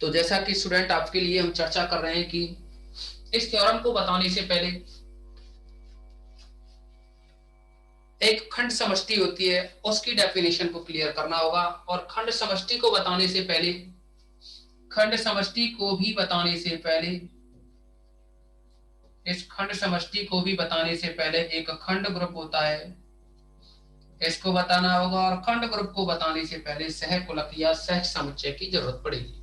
तो जैसा कि स्टूडेंट आपके लिए हम चर्चा कर रहे हैं कि इस थ्योरम को बताने से पहले एक खंड समष्टि होती है उसकी डेफिनेशन को क्लियर करना होगा, और खंड समष्टि को बताने से पहले खंड समष्टि को भी बताने से पहले इस खंड समष्टि को भी बताने से पहले एक खंड ग्रुप होता है, इसको बताना होगा। और खंड ग्रुप को बताने से पहले सहकुलक या सह समुच्चय की जरूरत पड़ेगी।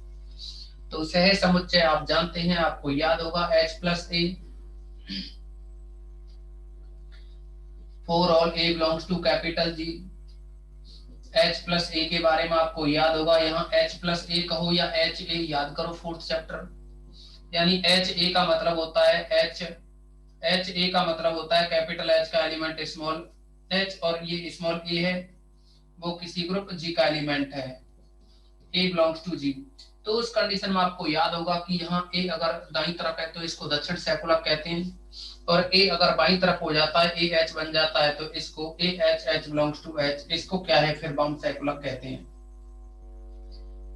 तो सह समुच्चय आप जानते हैं, आपको याद होगा H plus A for all A belongs to capital G. H plus A के बारे में आपको याद होगा, यहाँ H प्लस ए कहो या H ए, याद करो फोर्थ चैप्टर। यानी H ए का मतलब होता है H ए का मतलब होता है कैपिटल H का एलिमेंट स्मॉल h, और ये स्मॉल ए है वो किसी ग्रुप G का एलिमेंट है, A बिलोंग्स टू G। तो उस कंडीशन में आपको याद होगा कि यहाँ A अगर दाईं तरफ है तो इसको दक्षिण सहकुलक कहते हैं, और A अगर बाईं तरफ हो जाता है AH बन जाता है तो इसको AH H belongs to H, इसको क्या है फिर बाउंड सहकुलक कहते हैं।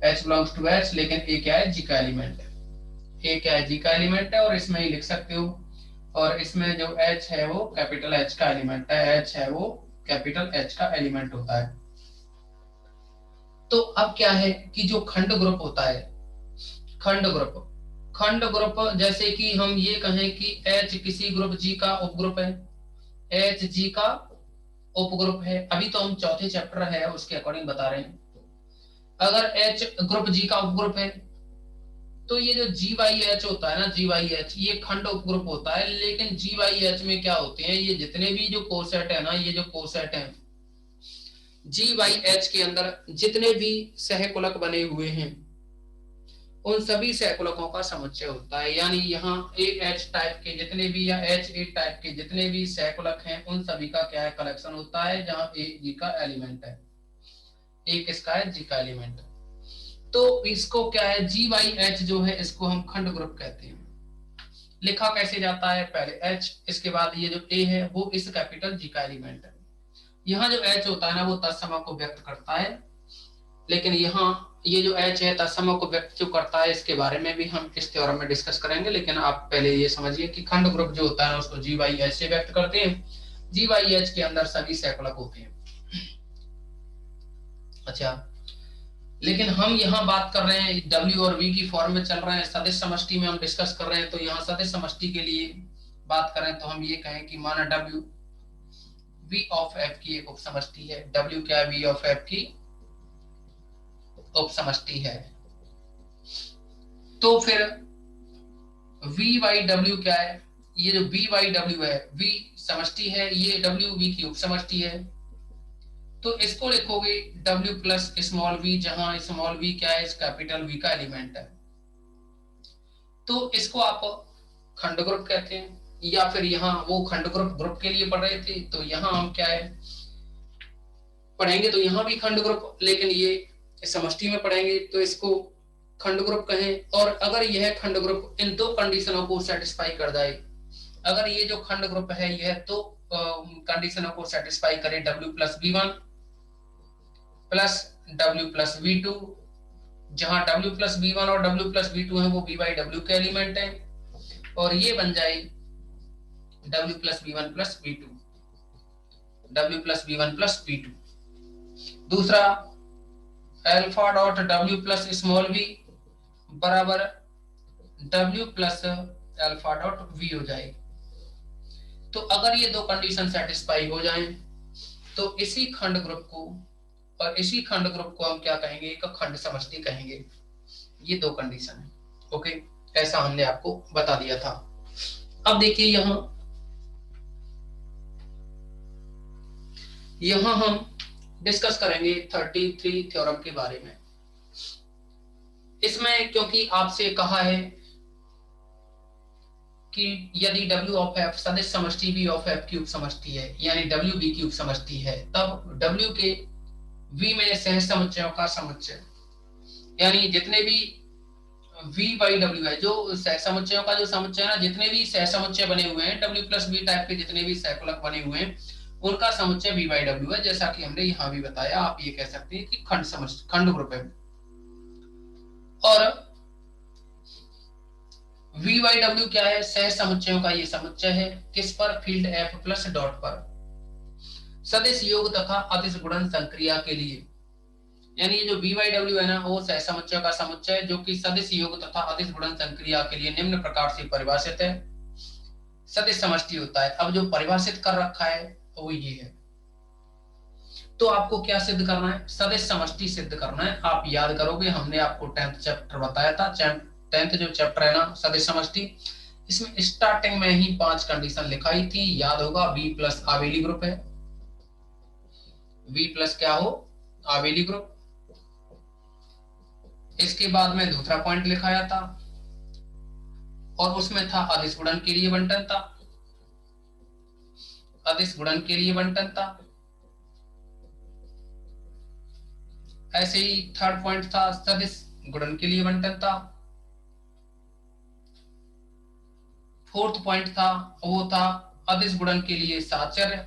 H बिलोंग्स टू H, लेकिन A क्या है G का एलिमेंट है। A क्या है G का एलिमेंट है, और इसमें ही लिख सकते हो। और इसमें जो H है वो कैपिटल H का एलिमेंट है, H है वो कैपिटल H का एलिमेंट होता है। तो अब क्या है कि जो खंड ग्रुप होता है, खंड ग्रुप जैसे कि हम ये कहें कि H किसी ग्रुप G का उपग्रुप है, H G का उपग्रुप है। अभी तो हम चौथे चैप्टर है उसके अकॉर्डिंग बता रहे हैं। अगर H ग्रुप G का उपग्रुप है तो ये जो GYH होता है ना, GYH ये खंड उपग्रुप होता है। लेकिन GYH में क्या होते हैं, ये जितने भी जो कोसेट है ना, ये जो कोसेट है GYH के अंदर जितने भी सहकुलक बने हुए हैं उन सभी सहकुलकों का समुच्चय होता है। यानी यहाँ AH टाइप के जितने भी या HA टाइप के जितने भी सहकुलक हैं उन सभी का क्या है कलेक्शन होता है, जहाँ A G का एलिमेंट है, A किसका है G का एलिमेंट। तो इसको क्या है GYH जो है इसको हम खंड ग्रुप कहते हैं। लिखा कैसे जाता है, पहले H, इसके बाद ये जो A है वो इस कैपिटल G का एलिमेंट है। यहाँ जो H होता है ना वो तत्समक को व्यक्त करता है, लेकिन यहाँ ये जो H है तत्समक को व्यक्त जो करता है इसके बारे में भी हम इस थ्योरम में डिस्कस करेंगे। लेकिन आप पहले ये समझिए कि खंड ग्रुप जो होता है उसको GYH से व्यक्त करते हैं। GYH के अंदर सभी सहकुलक होते हैं। अच्छा, लेकिन हम यहाँ बात कर रहे हैं W और V की फॉर्म में चल रहे हैं, सदिश समष्टि में हम डिस्कस कर रहे हैं। तो यहाँ सदिश समष्टि के लिए बात करें तो हम ये कहें कि माना W V ऑफ F की एक उपसमष्टि है। W क्या है, V ऑफ F की उपसमष्टि है। तो फिर V बाई W क्या है, ये जो V बाई W है, V समष्टि है, ये W V की उपसमष्टि है। तो इसको लिखोगे W प्लस स्मॉल v, जहां स्मॉल v क्या है, इस कैपिटल V का एलिमेंट है। तो इसको आप खंड ग्रुप कहते हैं। या फिर यहाँ वो खंड ग्रुप के लिए पढ़ रहे थे, तो यहाँ हम क्या है पढ़ेंगे, तो यहाँ भी खंड ग्रुप, लेकिन ये समष्टि में पढ़ेंगे तो इसको खंड ग्रुप कहें। और अगर यह खंड ग्रुप इन दो कंडीशनों को सेटिस्फाई कर जाए, अगर ये जो खंड ग्रुप है यह तो कंडीशनों को सेटिस्फाई करे, W plus V1 plus W plus V2, जहां W प्लस V1 और W प्लस V2 है वो V बाई W के एलिमेंट है, और ये बन जाए W plus V1 plus V2, W plus V1 plus V2। दूसरा alpha dot W plus small v बराबर W plus alpha dot V हो जाएगी। तो अगर ये दो कंडीशन सेटिस्फाई हो जाएं तो इसी खंड ग्रुप को और इसी खंड ग्रुप को हम क्या कहेंगे, एक खंड समष्टि कहेंगे। ये दो कंडीशन है। ओके, ऐसा हमने आपको बता दिया था। अब देखिए यहां हम डिस्कस करेंगे 33 थ्योरम के बारे में। इसमें क्योंकि आपसे कहा है कि यदि W ऑफ F सदिश समष्टि V ऑफ F की उपसमष्टि है, यानी W V की उपसमष्टि है, तब W के V में सह समुच्चयों का समुच्चय, यानी जितने भी V बाई W है, जो सह समुच्चयों का जो समुच्चय है ना, जितने भी सह समुच्चय बने हुए हैं W प्लस V टाइप के जितने भी सहकुलक बने हुए हैं उनका समुच्चय V बाई W है। जैसा कि हमने यहाँ भी बताया, आप ये कह सकते हैं कि खंड ग्रुप है। और VYW क्या है? सह समुच्चयों का ये समुच्चय है। किस पर? फील्ड F प्लस डॉट पर। सदिश योग तथा अदिश गुणन संक्रिया के लिए, यानी ये जो VYW है ना, वो सह समुच्चयों का समुच्चय है जो कि सदिश योग तथा अदिश गुणन संक्रिया के लिए निम्न प्रकार से परिभाषित है। सदिश समष्टि होता है। अब जो परिभाषित कर रखा है वो ये है। तो आपको क्या सिद्ध करना है? सदिश समष्टि सिद्ध करना है। आप याद करोगे, हमने आपको 10th चैप्टर बताया था। 10th जो चैप्टर है ना सदिश समष्टि, इसमें स्टार्टिंग में ही 5 कंडीशन लिखाई थी, याद होगा। V प्लस आवेली ग्रुप है। V प्लस क्या हो? आवेली ग्रुप। इसके बाद में दूसरा पॉइंट लिखाया था और उसमें था अदिश गुणन के लिए बंटन था। अदिश गुणन के लिए बंटन था। ऐसे ही थर्ड पॉइंट था सदिश गुणन के लिए बंटन था। फोर्थ पॉइंट था वो था अदिश गुणन के लिए साहचर्य।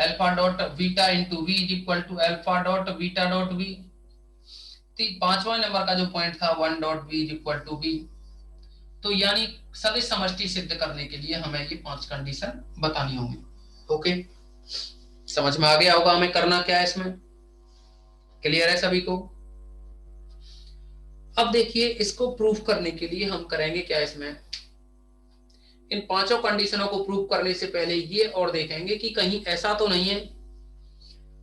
Alpha dot beta into V is equal to alpha dot beta dot V. पांचवा नंबर का जो पॉइंट था 1 dot V is equal to V. तो यानी सदिश समष्टि सिद्ध करने के लिए हमें ये 5 कंडीशन बतानी होंगी। ओके, समझ में आ गया होगा हमें करना क्या है इसमें? क्लियर है सभी को? अब देखिए, इसको प्रूफ करने के लिए हम करेंगे क्या इसमें, इन 5 कंडीशनों को प्रूफ करने से पहले ये और देखेंगे कि कहीं ऐसा तो नहीं है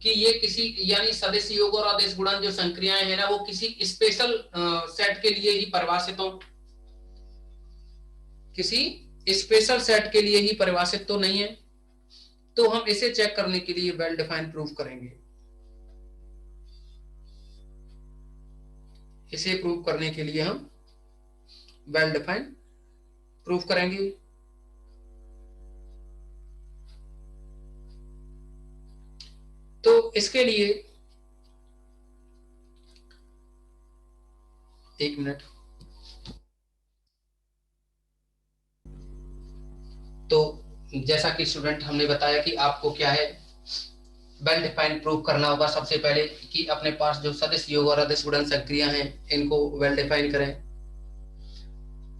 कि ये किसी, यानी सदिश योग और अदिश गुणन जो संक्रियाएं हैं ना, वो किसी स्पेशल सेट के लिए ही परिभाषित हो। किसी स्पेशल सेट के लिए ही परिभाषित तो नहीं है। तो हम इसे चेक करने के लिए वेल डिफाइंड प्रूफ करेंगे। इसे प्रूव करने के लिए हम वेल डिफाइंड प्रूफ करेंगे। तो इसके लिए एक मिनट। तो जैसा कि स्टूडेंट हमने बताया कि आपको क्या है, वेल डिफाइंड प्रूफ करना होगा सबसे पहले कि अपने पास जो सदिश योग और अदिश गुणन संक्रिया हैं इनको वेल डिफाइन करें।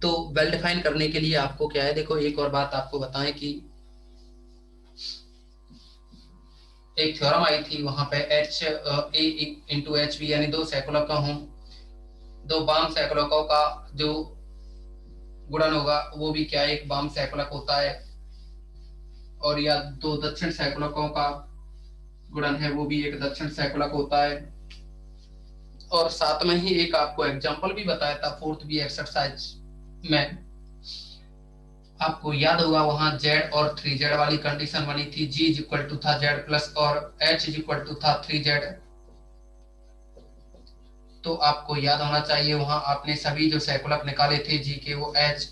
तो वेल डिफाइन करने के लिए आपको क्या है, देखो एक और बात आपको बताएं कि एक थ्योरम आई थी, वहां पे H A into H B, यानी 2 सैकड़ों हों, 2 वाम सैकड़ों का जो गुणन होगा वो भी क्या है, एक वाम सैकड़क होता है। और या 2 दक्षिण सैकड़ों का गुणन है वो भी एक दक्षिण सैकड़क होता है। और साथ में ही एक आपको एग्जांपल भी बताया था 4th बी एक्सरसाइज में, आपको याद होगा वहां Z और 3Z वाली कंडीशन बनी थी। G इज इक्वल टू था Z प्लस और H इज इक्वल टू था 3Z। तो आपको याद होना चाहिए वहां आपने सभी जो सैकुलक निकाले थे G के, वो H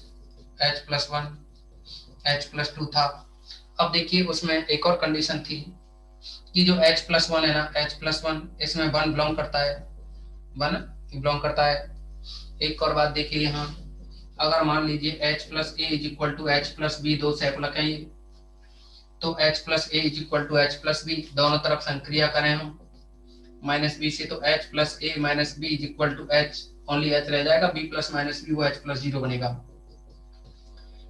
प्लस 1 H प्लस 2 था। अब देखिए उसमें एक और कंडीशन थी कि जो H प्लस 1 है ना, H प्लस 1 इसमें 1 बिलोंग करता है, 1 बिलोंग करता है। एक और बात देखिए यहाँ, अगर मान लीजिए H plus A is equal to H plus B, 2 सैकुलक है ये, तो H plus A is equal to H plus B, दोनों तरफ संक्रिया करें हम माइनस बी से, तो H plus A minus B is equal to H, only H रह जाएगा, B प्लस माइनस बी वो H प्लस 0 बनेगा।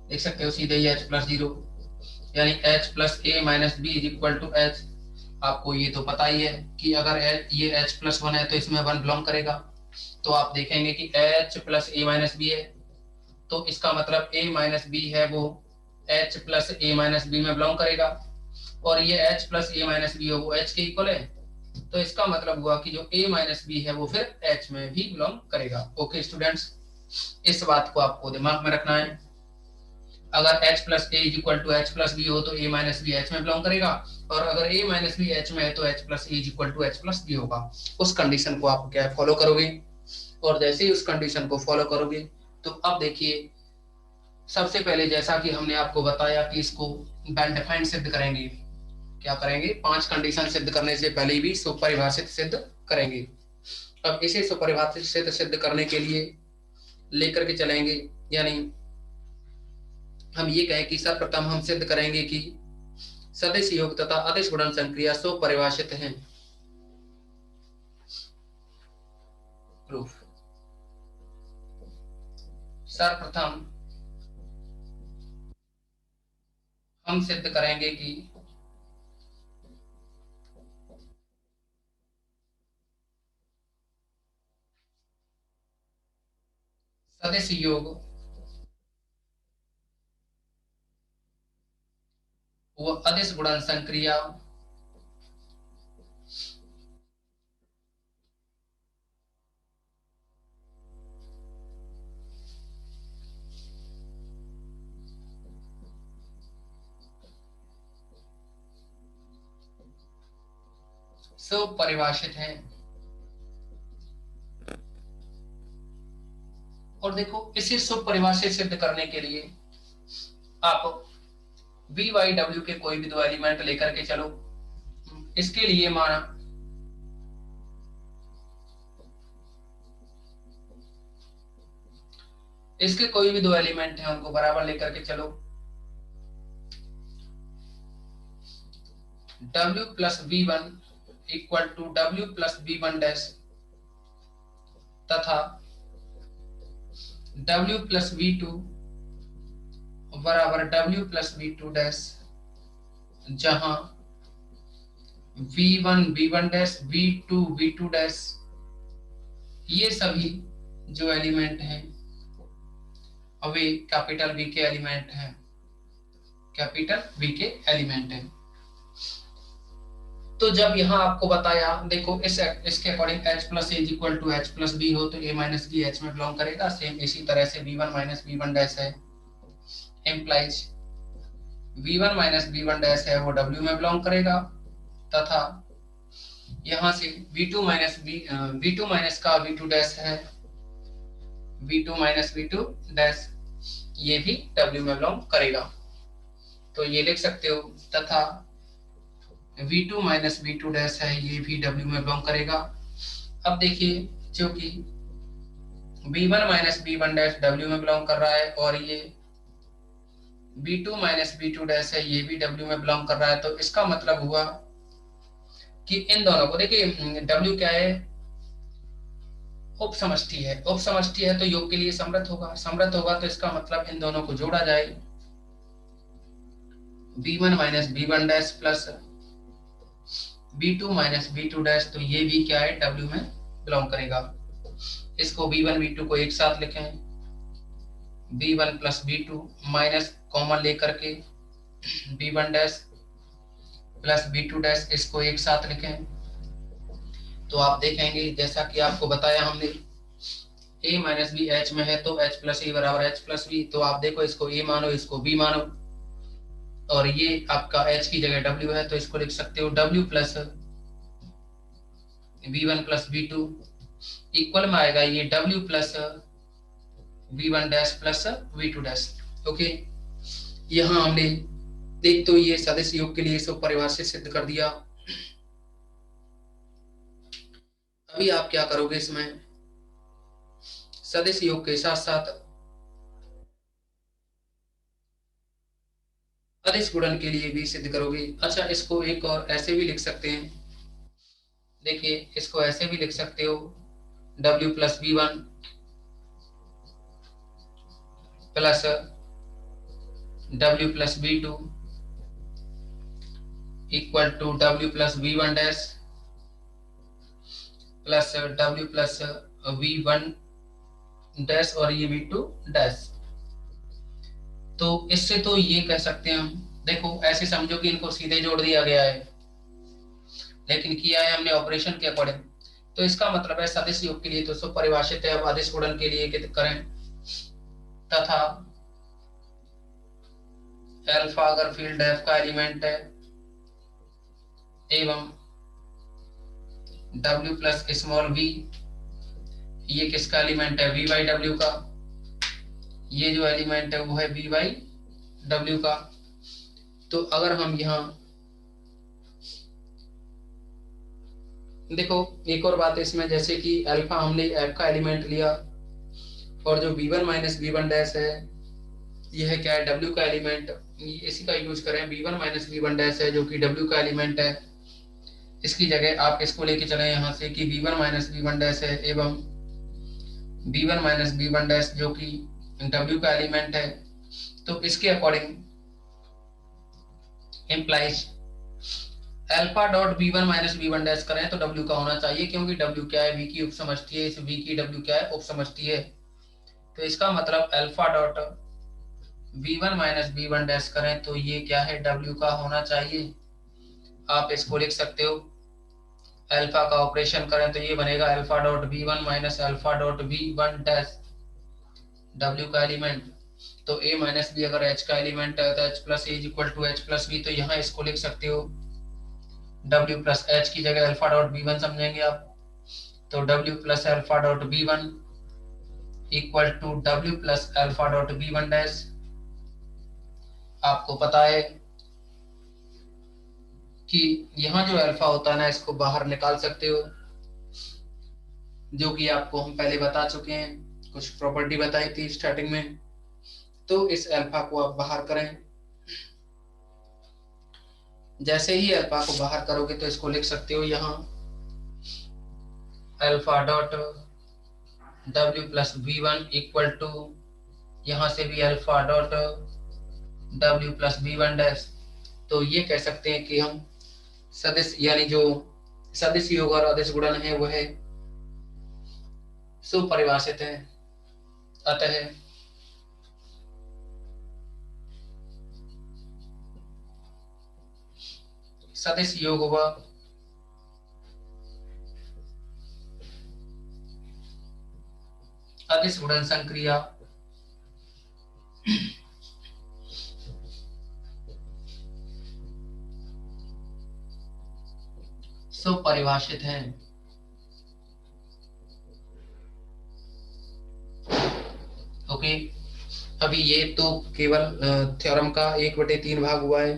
देख सकते हो सीधे ही H प्लस 0, यानी H plus A minus B is equal to H। आपको ये तो पता ही है कि अगर ये H प्लस 1 है तो इसमें 1 बिलोंग करेगा। तो आप देखेंगे कि H plus A minus B है, तो इसका मतलब A माइनस बी है वो H plus A minus B में बिलोंग करेगा। और ये H plus A minus B हो वो H के इक्वल है, तो इसका मतलब हुआ कि जो A माइनस बी है वो फिर H में भी बिलोंग करेगा। ओके स्टूडेंट्स, इस बात को आपको दिमाग में रखना है। अगर H plus A is equal to H plus B हो तो A माइनस बी H में बिलोंग करेगा, और अगर A माइनस बी H में है तो H plus A is equal to H plus B होगा। उस कंडीशन को आप क्या फॉलो करोगे, और जैसे ही उस कंडीशन को फॉलो करोगे तो अब देखिए, सबसे पहले जैसा कि हमने आपको बताया कि इसको वेल डिफाइंड सिद्ध करेंगे। क्या करेंगे? 5 कंडीशन सिद्ध करने से पहले भी सुपरिभाषित सिद्ध करेंगे। अब इसे सुपरिभाषित सिद्ध करने के लिए लेकर के चलेंगे, यानी हम ये कहें कि सर्वप्रथम हम सिद्ध करेंगे कि सदिश योग तथा अदिश गुणन संक्रिया सुपरिभाषित हैं। प्रूफ। सर्वप्रथम हम सिद्ध करेंगे कि सदिश योग व अदिश गुणन संक्रिया सुपरिभाषित है। और देखो, इसे सुपरिभाषित सिद्ध करने के लिए आप वी वाई डब्ल्यू के कोई भी दो एलिमेंट लेकर के चलो। इसके लिए माना इसके कोई भी दो एलिमेंट हैं, उनको बराबर लेकर के चलो। W plus B one equal to W plus B one dash तथा W प्लस बी टू बराबर W plus B two dash, जहां V1 डैश V2 डैश ये सभी जो एलिमेंट हैं वे कैपिटल V के एलिमेंट हैं, कैपिटल V के एलिमेंट हैं। तो जब यहां आपको बताया, देखो इसके according H plus is equal to H plus B हो तो A माइनस बी H में बिलोंग करेगा। सेम इसी तरह से V1 माइनस B1 डैश है, implies V1 minus B1 dash है वो W में बिलोंग करेगा, तथा यहां से V2 माइनस का V2 डैश है, V2 माइनस V2 डैश ये भी W में बिलोंग करेगा। तो ये लिख सकते हो, तथा V2 माइनस V2 डैश है ये भी W में बिलोंग करेगा। अब देखिए, जो कि V1 minus B1 dash W में बिलोंग कर रहा है और ये V2 माइनस B2 डैश है ये भी W में बिलोंग कर रहा है, तो इसका मतलब हुआ कि इन दोनों को, देखिए W क्या है, उपसमष्टि है। उपसमष्टि है तो योग के लिए समृद्ध होगा, समृद्ध होगा तो इसका मतलब इन दोनों को जोड़ा जाए, B1 minus B1 dash plus B2 minus B2 dash, तो ये भी क्या है, W में बिलोंग करेगा। इसको B1 B2 को एक साथ लिखें, B1 plus B2 minus common लेकर के B1 dash plus B2 dash, इसको एक साथ लिखें। तो आप देखेंगे जैसा कि आपको बताया हमने, A माइनस बी H में है तो H प्लस ए बराबर H प्लस बी। तो आप देखो, इसको A मानो, इसको B मानो, और ये आपका H की जगह W है तो इसको लिख सकते हो W plus V1 plus V2 equal में आएगा ये W plus V1 dash plus V2 dash. Okay, यहां हमने देख तो ये सदिश योग के लिए सब परिभाषित सिद्ध कर दिया। अभी आप क्या करोगे, इसमें सदिश योग के साथ साथ अदिश गुणन के लिए भी सिद्ध करोगे। अच्छा, इसको एक और ऐसे भी लिख सकते हैं, देखिए इसको ऐसे भी लिख सकते हो, W plus B1 plus W plus B2 equal to W plus B1 dash plus W plus V1 dash और ये V2 डैश। तो इससे तो ये कह सकते हैं हम, देखो ऐसे समझो कि इनको सीधे जोड़ दिया गया है, लेकिन किया है हमने ऑपरेशन के अकॉर्डिंग। तो इसका मतलब है सदिश योग के लिए तो सब परिभाषित है। अब अदिश गुणन के लिए करें, तथा अल्फा अगर फील्ड F का एलिमेंट है एवं W प्लस स्मॉल v ये किसका एलिमेंट है, V बाई W का, ये जो एलिमेंट है वो है V बाई W का। तो अगर हम यहाँ देखो, एक और बात इसमें, जैसे कि अल्फा हमने F का एलिमेंट लिया और जो B1 माइनस B1 डैश है ये है क्या है, W का एलिमेंट, इसी का यूज करें। B1 माइनस B1 डैश है जो कि W का एलिमेंट है, इसकी जगह आप इसको लेके चले यहाँ से कि B1 माइनस B1 डैश है एवं B1 माइनस B1 डैश जो कि W का एलिमेंट है, तो इसके according implies alpha dot B one minus B one dash करें तो W का होना चाहिए, क्योंकि W क्या है, V की उप समष्टि है, इस V की W क्या है, उप समष्टि है। तो इसका मतलब alpha dot B one minus B one dash करें तो ये क्या है, W का होना चाहिए। आप इसको लिख सकते हो, अल्फा का ऑपरेशन करें तो ये बनेगा alpha dot B one minus alpha dot B one dash W का एलिमेंट। तो A माइनस बी अगर H का एलिमेंट है तो H plus A is equal to H plus B, तो यहाँ इसको लिख सकते हो W प्लस H की जगह अल्फा डॉट बी वन समझेंगे आप, तो W plus alpha dot B one equal to W plus alpha dot B one dash. आपको पता है कि यहाँ जो अल्फा होता है ना, इसको बाहर निकाल सकते हो, जो कि आपको हम पहले बता चुके हैं, कुछ प्रॉपर्टी बताई थी स्टार्टिंग में। तो इस अल्फा को आप बाहर करें, जैसे ही अल्फा को बाहर करोगे तो इसको लिख सकते हो यहाँ alpha dot W plus B one equal to, यहाँ से भी alpha dot W plus B one dash. तो ये कह सकते हैं कि हम सदिश यानी जो सदिश योग और अदिश गुणन है वह सुपरिभाषित है। अतः सदिश योग व अदिश गुणन संक्रिया सुपरिभाषित है। ओके, अभी ये तो केवल थ्योरम का 1/3 भाग हुआ है।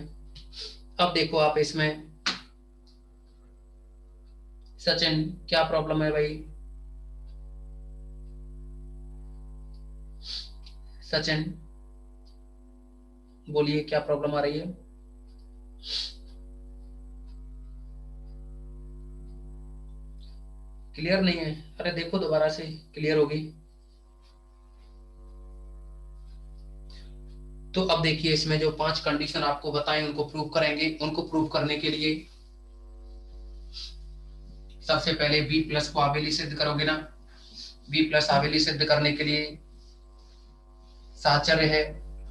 अब देखो आप इसमें, सचिन क्या प्रॉब्लम है भाई? सचिन बोलिए क्या प्रॉब्लम आ रही है? क्लियर नहीं है? अरे देखो दोबारा से क्लियर होगी। तो अब देखिए, इसमें जो 5 कंडीशन आपको बताएं उनको प्रूव करेंगे। उनको प्रूव करने के लिए सबसे पहले बी प्लस को आवेली सिद्ध करोगे ना। बी प्लस आवेली सिद्ध करने के लिए साहचर्य है,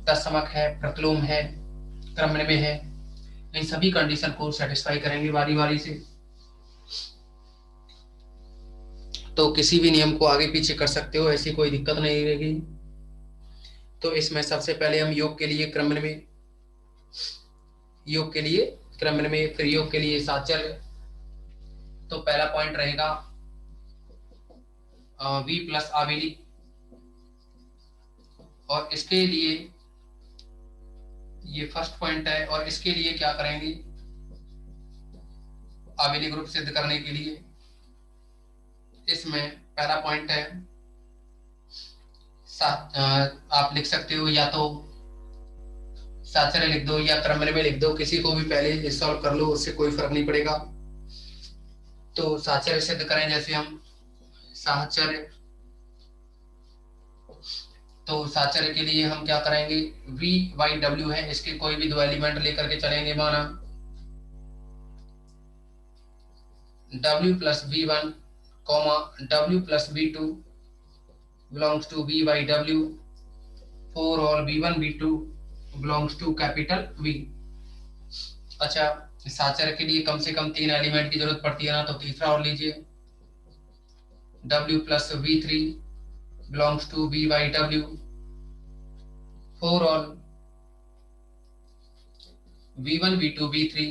तत्समक है, प्रतिलोम है, क्रमनिरय है, इन सभी कंडीशन को सेटिस्फाई करेंगे बारी बारी से। तो किसी भी नियम को आगे पीछे कर सकते हो, ऐसी कोई दिक्कत नहीं रहेगी। तो इसमें सबसे पहले हम योग के लिए क्रमनिरय, योग के लिए क्रमनिरय, फिर योग के लिए साहचर्य। तो पहला पॉइंट रहेगा v प्लस आवेली, और इसके लिए ये फर्स्ट पॉइंट है। और इसके लिए क्या करेंगे, आवेली ग्रुप सिद्ध करने के लिए इसमें पहला पॉइंट है आप लिख सकते हो या तो साहचर्य लिख दो या क्रमनिरय लिख दो, किसी को भी पहले सॉल्व कर लो, उससे कोई फर्क नहीं पड़ेगा। तो साहचर्य सिद्ध करें, जैसे हम साहचर्य, तो साहचर्य के लिए हम क्या करेंगे, v y w है, इसके कोई भी 2 एलिमेंट लेकर के चलेंगे। माना w plus B one comma w plus B two belongs to v by w for all v1 v2 belongs to capital V। अच्छा, साहचर्य के लिए कम से कम 3 एलिमेंट की जरूरत पड़ती है ना, तो तीसरा और लीजिए w plus v3 belongs to v by w for all v1 v2 v3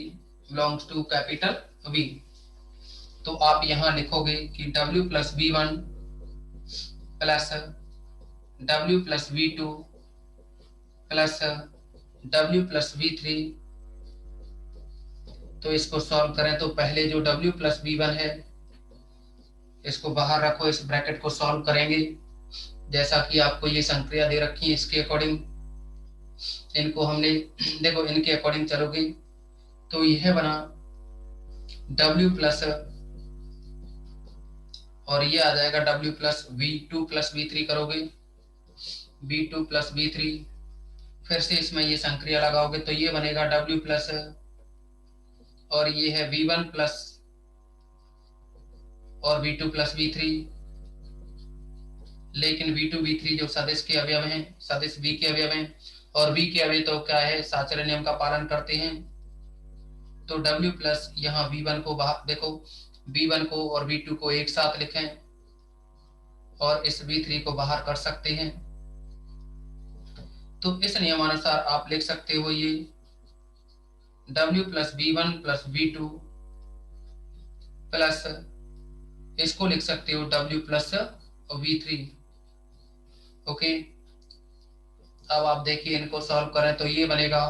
belongs to capital V। तो आप यहां लिखोगे कि w plus v1 plus w plus v2 plus w plus v3। तो इसको सॉल्व करें तो पहले जो w प्लस v1 है इसको बाहर रखो, इस ब्रैकेट को सॉल्व करेंगे जैसा कि आपको ये संक्रिया दे रखी है, इसके अकॉर्डिंग इनको हमने देखो, इनके अकॉर्डिंग चलोगे तो यह बना w प्लस, और ये आ जाएगा w plus v2 plus v3 करोगे V2 प्लस V3, फिर से इसमें ये संक्रिया लगाओगे तो ये बनेगा W प्लस, और ये है V1 प्लस और V2 प्लस V3, लेकिन V2 V3 जो सदिश के अवयव हैं, सदिश V के अवयव हैं, और V के अवयव तो क्या है, साचर्य नियम का पालन करते हैं। तो W प्लस यहाँ V1 को बाहर देखो, V1 को और V2 को एक साथ लिखें और इस V3 को बाहर कर सकते हैं। तो इस नियमानुसार आप लिख सकते हो ये W plus V1 plus V2 plus, इसको लिख सकते हो W प्लस V3। ओके, अब आप देखिए इनको सॉल्व करें तो ये बनेगा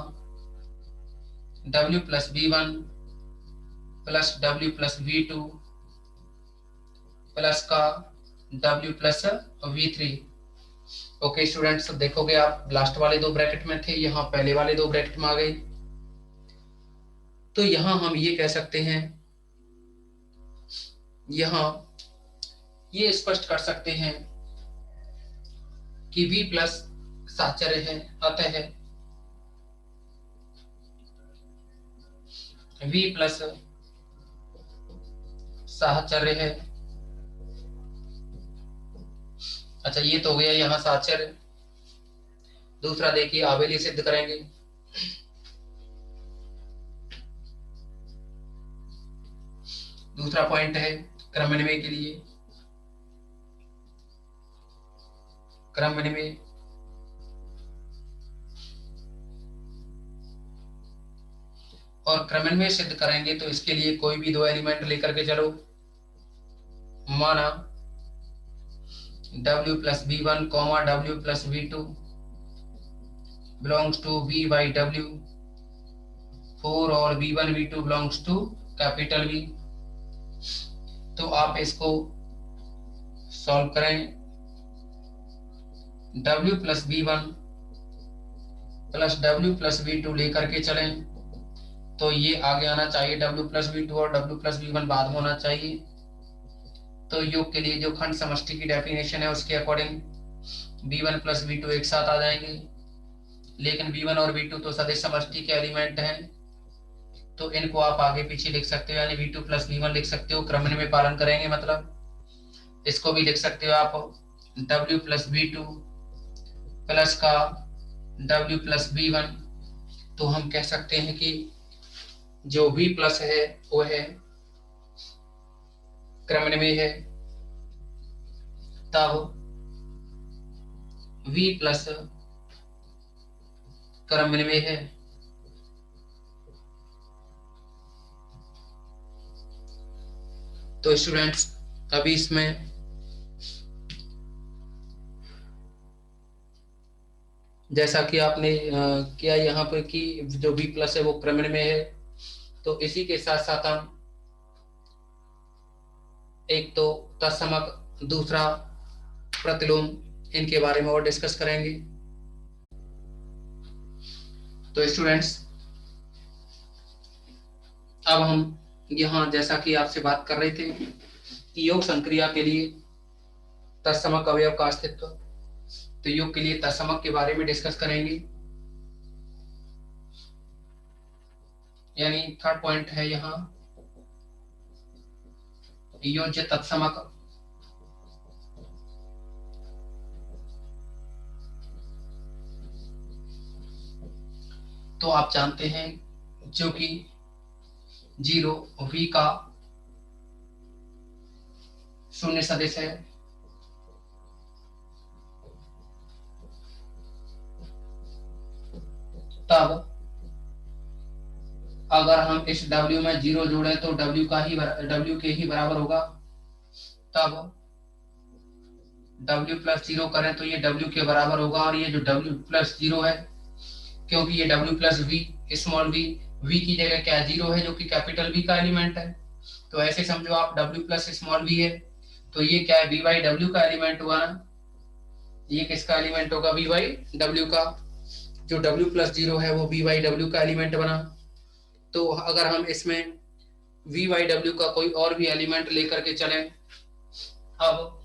W plus V1 plus W plus V2 plus का W plus V3। Okay students, देखोगे आप लास्ट वाले दो ब्रैकेट में थे, यहाँ पहले वाले दो ब्रैकेट में आ गए। तो यहाँ हम ये कह सकते हैं, यहाँ ये स्पष्ट कर सकते हैं कि V प्लस साचर्य है, अतः V प्लस साहचर्य है। अच्छा, ये तो हो गया यहाँ साचर्य। दूसरा देखिए, आवेली सिद्ध करेंगे। दूसरा पॉइंट है क्रम विनिमय के लिए, क्रम विनिमय। और क्रम विनिमय सिद्ध करेंगे तो इसके लिए कोई भी दो एलिमेंट लेकर के चलो। माना W plus V1 comma W plus V2 belongs to V by W for और V1 V2 belongs to capital V। तो आप इसको सॉल्व करें, W plus V1 plus W plus V2 लेकर के चलें तो ये आगे आना चाहिए W प्लस V2 और W प्लस V1 बाद में होना चाहिए। तो योग के लिए जो खंड समष्टि की डेफिनेशन है उसके अकॉर्डिंग V1 प्लस V2 एक साथ आ जाएंगे, लेकिन V1 और V2 तो सदिश समष्टि के एलिमेंट हैं, तो इनको आप आगे पीछे लिख सकते हो, यानी V2 प्लस V1 लिख सकते हो, क्रम में पालन करेंगे। मतलब इसको भी लिख सकते हो आप W प्लस V2 प्लस का W प्लस V1। तो हम कह सकते हैं कि जो V प्लस है वो है क्रम में है, तब V प्लस क्रम में है। तो स्टूडेंट्स, अभी इसमें जैसा कि आपने किया यहाँ पर कि जो V प्लस है वो क्रम में है, तो इसी के साथ साथ हम एक तो तत्समक, दूसरा प्रतिलोम, इनके बारे में और डिस्कस करेंगे। तो स्टूडेंट्स, अब हम यहाँ जैसा कि आपसे बात कर रहे थे कि योग संक्रिया के लिए तत्समक अवयव का अस्तित्व, तो योग के लिए तत्समक के बारे में डिस्कस करेंगे। यानी थर्ड पॉइंट है यहाँ योज्य तत्समक। तो आप जानते हैं जो कि 0 V का शून्य सदिश है, तब अगर हम इस W में 0 जोड़ें तो W के ही बराबर होगा। तब W प्लस 0 करें तो ये W के बराबर होगा, और ये जो W प्लस 0 है, क्योंकि ये W plus V small v की जगह क्या 0 है जो कि कैपिटल V का एलिमेंट है। तो ऐसे समझो आप W प्लस स्मॉल v है, तो ये क्या है, V बाई W का एलिमेंट हुआ ना। ये किसका एलिमेंट होगा, V बाई W का। जो W प्लस 0 है वो V बाई W का एलिमेंट बना। तो अगर हम इसमें V बाई W का कोई और भी एलिमेंट लेकर के चलें, अब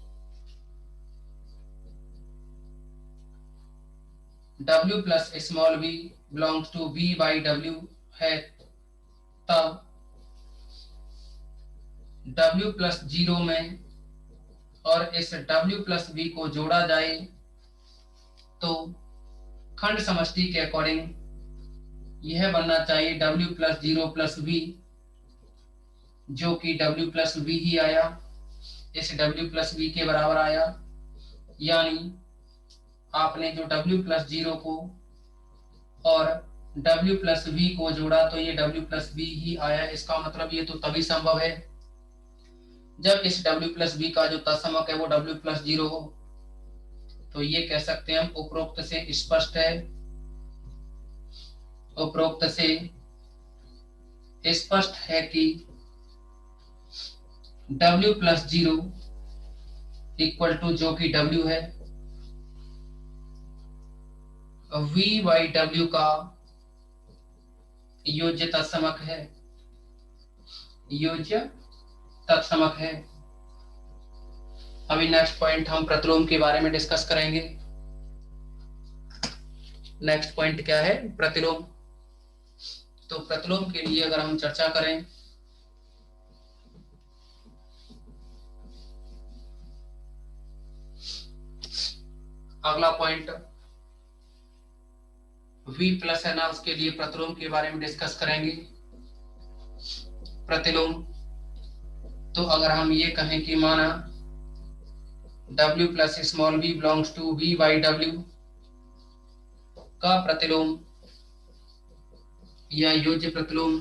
W plus small v belongs to v by w है, तब W प्लस 0 में और इस W प्लस v को जोड़ा जाए तो खंड समष्टि के अकॉर्डिंग यह बनना चाहिए W प्लस 0 प्लस v, जो कि W प्लस v ही आया, इस W प्लस v के बराबर आया। यानी आपने जो W प्लस 0 को और W प्लस v को जोड़ा तो ये W प्लस v ही आया। इसका मतलब ये तो तभी संभव है जब इस W प्लस v का जो तत्समक है वो W प्लस 0 हो। तो ये कह सकते हैं हम उपरोक्त से स्पष्ट है, उपरोक्त से स्पष्ट है कि W प्लस 0 इक्वल टू जो कि W है V बाई W का योज्य तत्समक है, योज्य तत्समक है। अभी नेक्स्ट पॉइंट हम प्रतिलोम के बारे में डिस्कस करेंगे। नेक्स्ट पॉइंट क्या है? प्रतिलोम। तो प्रतिलोम के लिए अगर हम चर्चा करें अगला पॉइंट V प्लस है ना, उसके लिए प्रतिलोम के बारे में डिस्कस करेंगे। प्रतिलोम तो अगर हम ये कहें कि माना W plus small v belongs to v by W का प्रतिलोम या योज्य प्रतिलोम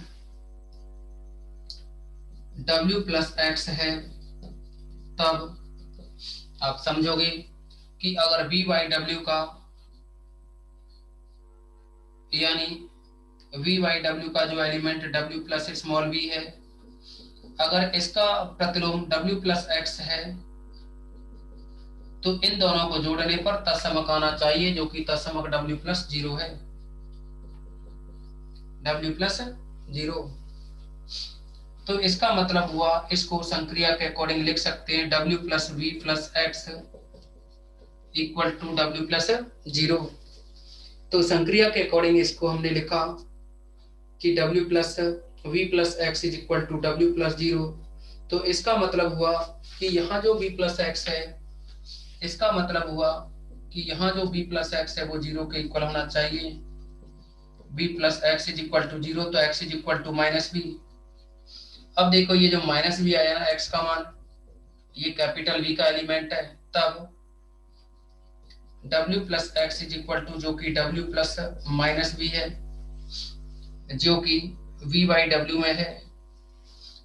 W प्लस x है, तब आप समझोगे कि अगर v बाई W का यानी v बाई W का जो element W plus small v है, अगर इसका प्रतिलोम W प्लस x है तो इन दोनों को जोड़ने पर तत्समक आना चाहिए, जो कि तत्समक W प्लस 0 है, W प्लस 0। तो इसका मतलब हुआ, इसको संक्रिया के अकॉर्डिंग लिख सकते हैं W plus V plus x equal to W plus 0। तो संक्रिया के अकॉर्डिंग इसको हमने लिखा कि W plus V plus x is equal to W plus 0। तो इसका मतलब हुआ कि यहाँ जो V प्लस x है, इसका मतलब हुआ कि यहाँ जो B प्लस x है वो 0 के इक्वल होना चाहिए। B plus x is equal to 0, तो x is equal to minus B. अब देखो ये जो माइनस बी आया ना, x का मान, ये कैपिटल V का एलिमेंट है, तब W plus X is equal to जो कि W प्लस माइनस बी है, जो कि V बाई W में है।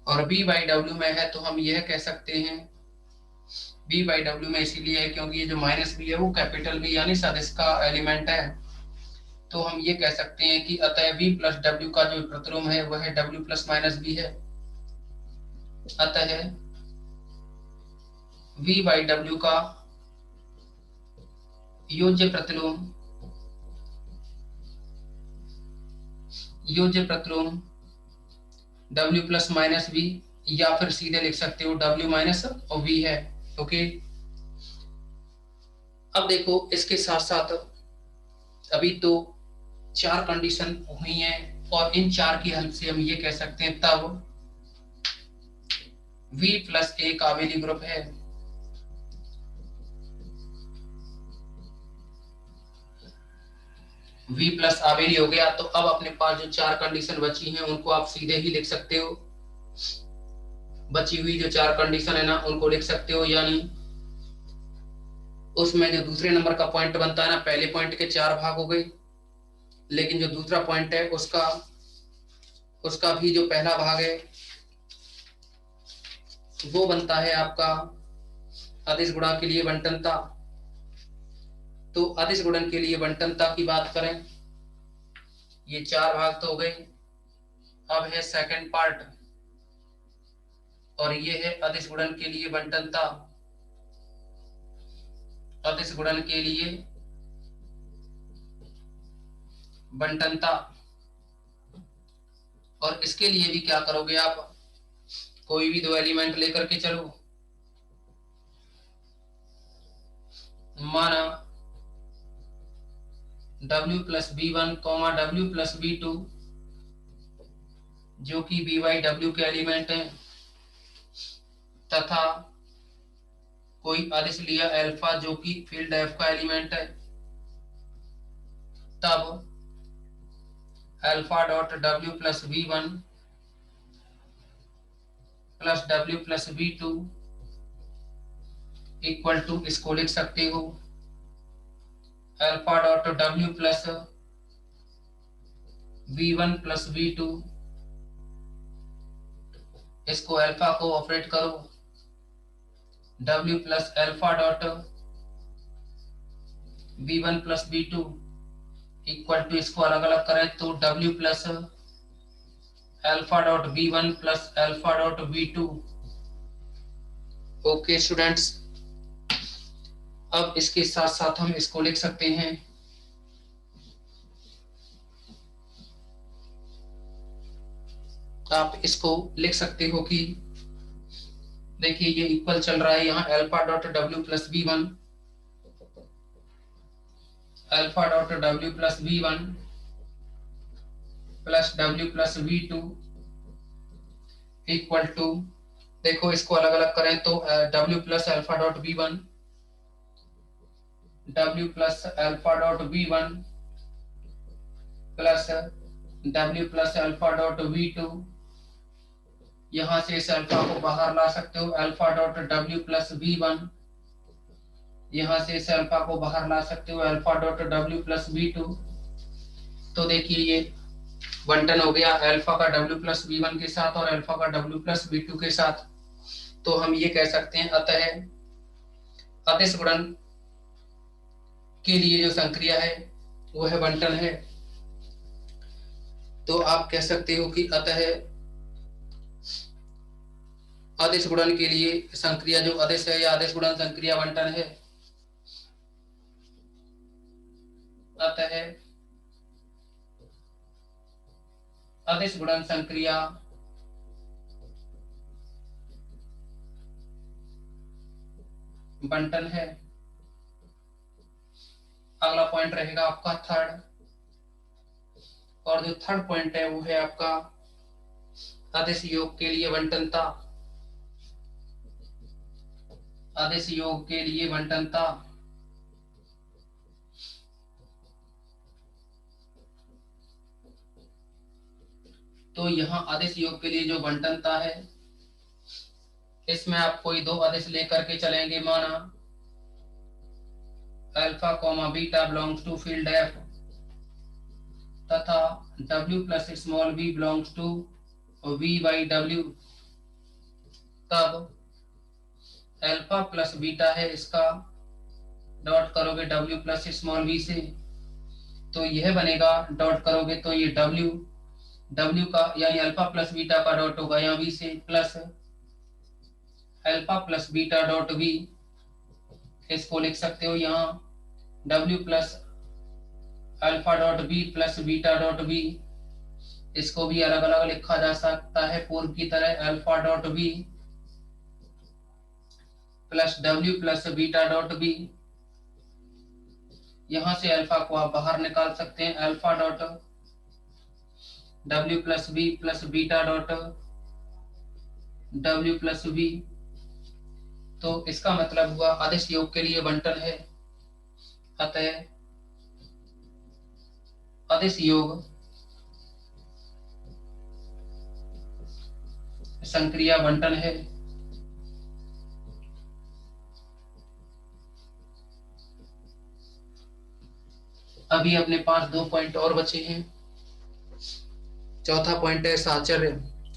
और B बाई W में है तो हम यह कह सकते हैं, B बाई W में इसीलिए है क्योंकि ये जो माइनस बी है वो कैपिटल B यानी सदिश का एलिमेंट है। तो हम ये कह सकते हैं कि अतः V प्लस W का जो प्रतिलोम है वह W प्लस माइनस बी है। अतः V बाई W का योज्य प्रतिलोम W प्लस माइनस बी, या फिर सीधे लिख सकते हो W माइनस V है। ओके, अब देखो इसके साथ साथ अभी तो 4 कंडीशन हुई हैं और इन 4 की हेल्प से हम ये कह सकते हैं तब V प्लस एक आवेली ग्रुप है। V प्लस आवेली हो गया, तो अब अपने पास जो 4 कंडीशन बची हैं उनको आप सीधे ही लिख सकते हो। बची हुई जो 4 कंडीशन है ना उनको लिख सकते हो, यानी उसमें जो दूसरे नंबर का पॉइंट बनता है ना, पहले पॉइंट के 4 भाग हो गए, लेकिन जो दूसरा पॉइंट है उसका भी जो पहला भाग है वो बनता है आपका अदिश गुणा के लिए बंटनता। तो अदिश गुणन के लिए बंटनता की बात करें, ये 4 भाग तो हो गए। अब है सेकंड पार्ट, और ये है अदिश गुणन के लिए बंटनता। अदिश गुणन के लिए बंटनता, और इसके लिए भी क्या करोगे आप, कोई भी 2 एलिमेंट लेकर के चलो। माना W plus B1 comma W plus B2 जो कि BY W के एलिमेंट हैं, तथा कोई अदिश लिया अल्फा जो कि फील्ड F का एलिमेंट है, तब alpha dot W plus B1 plus W plus B2 equal to, इसको लिख सकते हो alpha dot W plus B1 plus B2, इसको अल्फा को ऑपरेट करो W plus alpha dot B1 plus B2 equal to, इसको अलग अलग करें तो W plus alpha dot B1 plus alpha dot B2। Okay students, अब इसके साथ साथ हम इसको लिख सकते हैं आप इसको लिख सकते हो कि देखिए ये इक्वल चल रहा है यहाँ alpha dot W plus B1 alpha dot W plus B1 plus W plus B2 equal to, देखो इसको अलग अलग करें तो W plus alpha dot B1 W plus alpha dot B1 plus W plus alpha dot B2, यहां से इस alpha को बाहर ला सकते हो alpha dot W plus B1, यहां से इस अल्फा को बाहर ला सकते हो alpha dot W plus B2। तो देखिए ये बंटन हो गया अल्फा का W प्लस B1 के साथ और अल्फा का W प्लस B2 के साथ। तो हम ये कह सकते हैं अतः अदिश गुणन के लिए जो संक्रिया है वो है बंटन है। तो आप कह सकते हो कि अतः आदेश गुणन के लिए संक्रिया जो आदेश है या आदेश गुणन संक्रिया बंटन है। अतः आदेश गुणन संक्रिया बंटन है। अगला पॉइंट रहेगा आपका थर्ड, और जो थर्ड पॉइंट है वो है आपका आदेश योग के लिए बंटनता। आदेश योग के लिए बंटनता, तो यहाँ आदेश योग के लिए जो बंटनता है इसमें आप कोई दो आदेश लेकर के चलेंगे, माना alpha comma beta belongs to field F तथा W plus small b belongs to V/W, तब अल्फा प्लस बीटा है इसका डॉट करोगे W प्लस स्मॉल b से, तो यह बनेगा डॉट करोगे तो ये W का यानी अल्फा प्लस बीटा का डॉट होगा यहाँ V से, plus alpha plus beta dot V, इसको लिख सकते हो यहाँ W plus alpha dot B plus beta dot B, इसको भी अलग अलग लिखा जा सकता है पूर्व की तरह alpha dot B plus W plus beta dot B। यहां से अल्फा को आप बाहर निकाल सकते हैं alpha dot W plus B plus beta dot W plus B। तो इसका मतलब हुआ आदेश योग के लिए बंटन है। अतः आदेश योग संक्रिया बंटन है। अभी अपने पास दो पॉइंट और बचे हैं। चौथा पॉइंट है साहचर्य,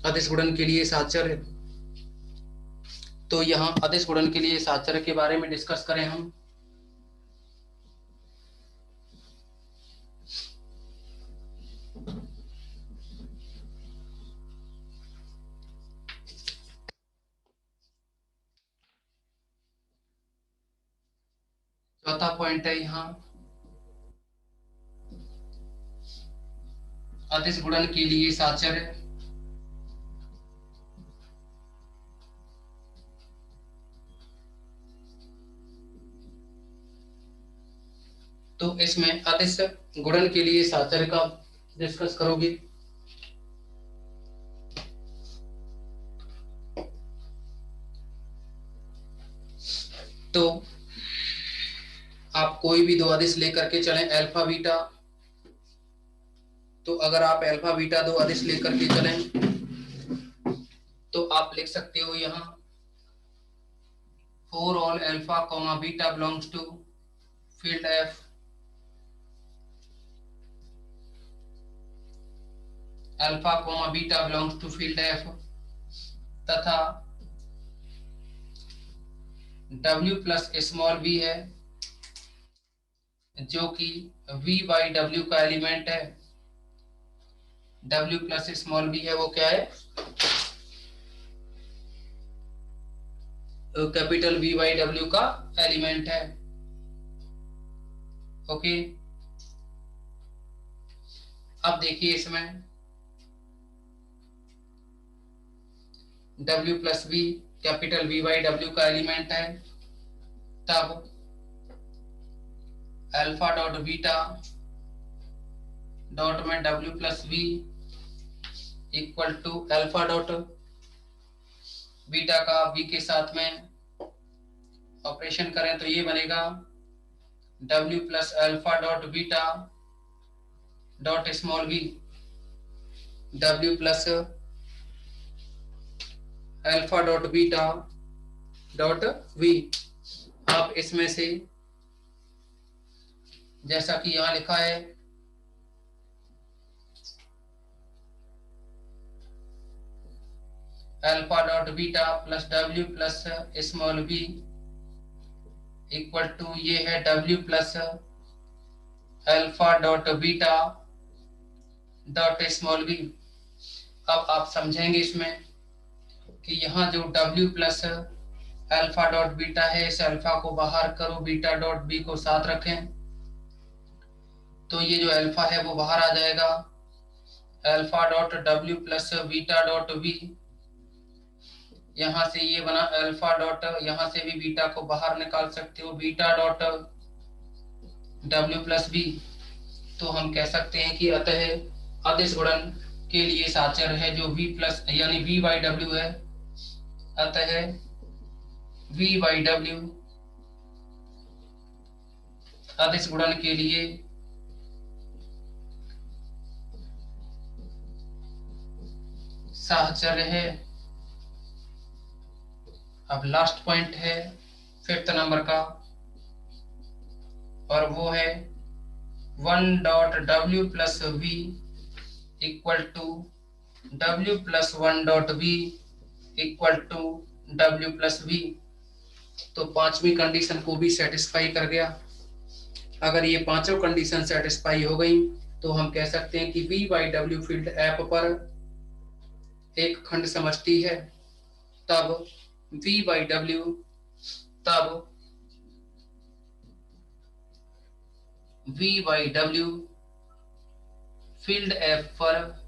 आदेश गुणन के लिए साहचर्य। तो यहाँ आदेश गुणन के लिए साहचर्य के बारे में डिस्कस करें हम। चौथा पॉइंट है यहाँ आदेश गुणन के लिए साहचर्य। तो इसमें अदिश गुणन के लिए साहचर्य का डिस्कस करोगे। तो आप कोई भी दो अदिश लेकर के चलें अल्फा बीटा, तो अगर आप अल्फा बीटा दो अदिश लेकर के चलें तो आप लिख सकते हो यहाँ for all alpha comma beta belongs to field F, alpha comma beta belongs to field F, तथा W प्लस स्मॉल v है जो कि v बाई W का एलिमेंट है। W प्लस स्मॉल v है वो क्या है, कैपिटल V बाई W का एलिमेंट है। ओके, अब देखिए इसमें W plus V capital V by W का एलिमेंट है, तब अल्फा डॉट बीटा डॉट में W plus V equal to alpha dot beta का V के साथ में ऑपरेशन करें तो ये बनेगा W plus alpha dot beta dot small v, W plus alpha dot beta dot v। आप इसमें से जैसा कि यहां लिखा है alpha dot beta plus W plus small v equal to ये है W plus alpha dot beta dot small v। अब आप समझेंगे इसमें कि यहाँ जो W plus alpha dot beta है, इस अल्फा को बाहर करो, बीटा डॉट बी को साथ रखें, तो ये जो अल्फा है वो बाहर आ जाएगा। Alpha dot W plus beta dot v, यहाँ से ये बना अल्फा डॉट, यहाँ से भी बीटा को बाहर निकाल सकते हो, beta dot W plus v। तो हम कह सकते हैं कि अतः अदिश गुणन के लिए साचर है जो V प्लस यानी V बाई W है, अतः V बाई W अदिश गुणन के लिए साहचर्य है। अब लास्ट पॉइंट है 5th नंबर का, और वो है 1 dot W plus V equal to W plus 1 dot V equal to W plus V। तो पांचवी कंडीशन को भी सेटिस्फाई कर गया। अगर ये पांचों कंडीशन सेटिस्फाई हो गई तो हम कह सकते हैं कि V by W field F पर एक खंड समष्टि है, तब V बाई W तब V by W field F पर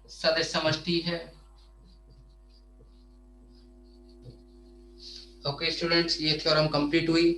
सदिश समष्टि है। ओके स्टूडेंट्स, ये थ्योरम कंप्लीट हुई।